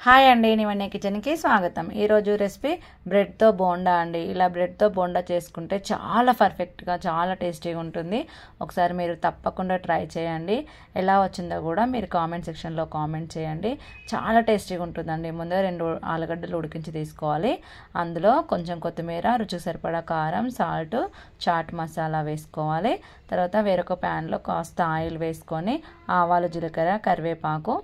Hi అండి, నివన్య కిచెన్కి స్వాగతం. ఈరోజు రెసిపీ బ్రెడ్తో బోండా అండి. ఇలా బ్రెడ్తో బోండా చేసుకుంటే చాలా పర్ఫెక్ట్గా, చాలా టేస్టీగా ఉంటుంది. ఒకసారి మీరు తప్పకుండా ట్రై చేయండి. ఎలా వచ్చిందో కూడా మీరు కామెంట్ సెక్షన్లో కామెంట్ చేయండి. చాలా టేస్టీగా ఉంటుందండి. ముందే 2 ఆలుగడ్డలు ఉడికించి తీసుకోవాలి. అందులో కొంచెం కొత్తిమీర, రుచికి సరిపడా కారం, సాల్ట్, చాట్ మసాలా వేసుకోవాలి. తర్వాత వేరొక ప్యాన్లో కాస్త ఆయిల్ వేసుకొని ఆవాలు, జీలకర్ర, కరివేపాకు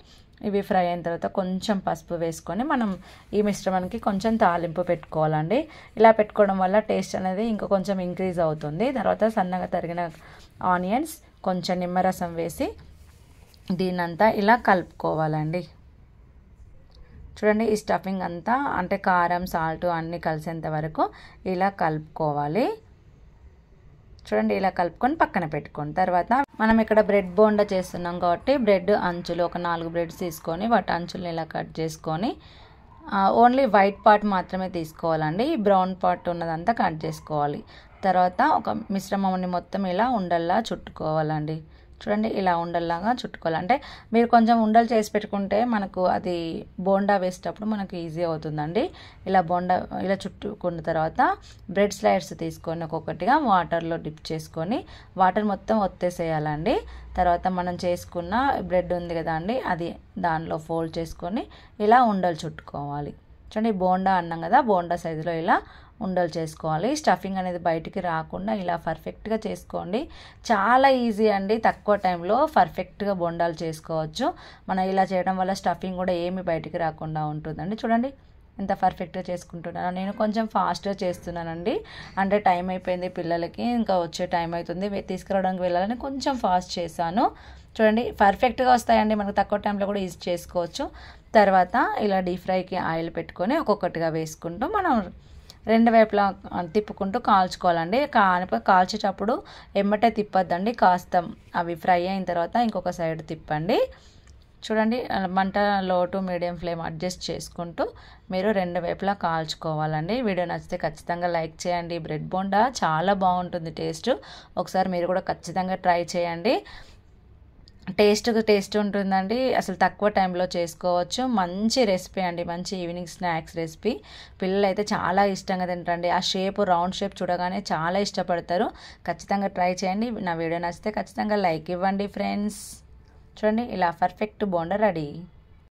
ఇవి ఫ్రై అయిన తర్వాత కొంచెం పసుపు వేసుకొని మనం ఈ మిశ్రమానికి కొంచెం తాలింపు పెట్టుకోవాలండి. ఇలా పెట్టుకోవడం వల్ల టేస్ట్ అనేది ఇంకా కొంచెం ఇంక్రీజ్ అవుతుంది. తర్వాత సన్నగా తరిగిన ఆనియన్స్, కొంచెం నిమ్మరసం వేసి దీన్నంతా ఇలా కలుపుకోవాలండి. చూడండి, ఈ స్టఫింగ్ అంతా అంటే కారం, సాల్ట్ అన్నీ కలిసేంత వరకు ఇలా కలుపుకోవాలి. చూడండి, ఇలా కలుపుకొని పక్కన పెట్టుకోండి. తర్వాత మనం ఇక్కడ బ్రెడ్ బోండా చేస్తున్నాం కాబట్టి బ్రెడ్ అంచులు ఒక 4 బ్రెడ్స్ తీసుకొని వాటి అంచులను ఇలా కట్ చేసుకొని ఓన్లీ వైట్ పార్ట్ మాత్రమే తీసుకోవాలండి. ఈ బ్రౌన్ పార్ట్ ఉన్నదంతా కట్ చేసుకోవాలి. తర్వాత ఒక మిశ్రమాన్ని మొత్తం ఇలా ఉండల్లా చుట్టుకోవాలండి. చూడండి, ఇలా ఉండల్లాగా చుట్టుకోవాలి. అంటే మీరు కొంచెం ఉండలు చేసి పెట్టుకుంటే మనకు అది బోండా వేసేటప్పుడు మనకు ఈజీ అవుతుందండి. ఇలా బోండా ఇలా చుట్టుకున్న తర్వాత బ్రెడ్ స్లైడ్స్ తీసుకొని ఒక్కొక్కటిగా వాటర్లో డిప్ చేసుకొని వాటర్ మొత్తం ఒత్తేసేయాలండి. తర్వాత మనం చేసుకున్న బ్రెడ్ ఉంది కదా అండి, అది దానిలో ఫోల్డ్ చేసుకొని ఇలా ఉండలు చుట్టుకోవాలి. చూడండి, బోండా అన్నాం కదా, బోండా సైజులో ఇలా ఉండలు చేసుకోవాలి. స్టఫింగ్ అనేది బయటికి రాకుండా ఇలా పర్ఫెక్ట్గా చేసుకోండి. చాలా ఈజీ అండి. తక్కువ టైంలో పర్ఫెక్ట్గా బోండాలు చేసుకోవచ్చు. మనం ఇలా చేయడం వల్ల స్టఫింగ్ కూడా ఏమి బయటికి రాకుండా ఉంటుందండి. చూడండి ఎంత పర్ఫెక్ట్గా చేసుకుంటున్నాను. నేను కొంచెం ఫాస్ట్గా చేస్తున్నానండి. అంటే టైం అయిపోయింది పిల్లలకి, ఇంకా వచ్చే టైం అవుతుంది, తీసుకురావడానికి వెళ్ళాలని కొంచెం ఫాస్ట్ చేశాను. చూడండి, పర్ఫెక్ట్గా వస్తాయండి. మనకు తక్కువ టైంలో కూడా ఈజీ చేసుకోవచ్చు. తర్వాత ఇలా డీప్ ఫ్రైకి ఆయిల్ పెట్టుకొని ఒక్కొక్కటిగా వేసుకుంటూ మనం 2 వైపులా తిప్పుకుంటూ కాల్చుకోవాలండి. కాల్చేటప్పుడు ఎమ్మటే తిప్పొద్దండి. కాస్త అవి ఫ్రై అయిన తర్వాత ఇంకొక సైడ్ తిప్పండి. చూడండి, మంట లో టు మీడియం ఫ్లేమ్ అడ్జస్ట్ చేసుకుంటూ మీరు 2 వైపులా కాల్చుకోవాలండి. వీడియో నచ్చితే ఖచ్చితంగా లైక్ చేయండి. బ్రెడ్ బోండా చాలా బాగుంటుంది టేస్ట్. ఒకసారి మీరు కూడా ఖచ్చితంగా ట్రై చేయండి. టేస్ట్ ఉంటుందండి. అసలు తక్కువ టైంలో చేసుకోవచ్చు. మంచి రెసిపీ అండి, మంచి ఈవినింగ్ స్నాక్స్ రెసిపీ. పిల్లలు అయితే చాలా ఇష్టంగా తింటారండి. ఆ రౌండ్ షేప్ చూడగానే చాలా ఇష్టపడతారు. ఖచ్చితంగా ట్రై చేయండి. నా వీడియో నచ్చితే ఖచ్చితంగా లైక్ ఇవ్వండి ఫ్రెండ్స్. చూడండి, ఇలా పర్ఫెక్ట్ బోండా రెడీ.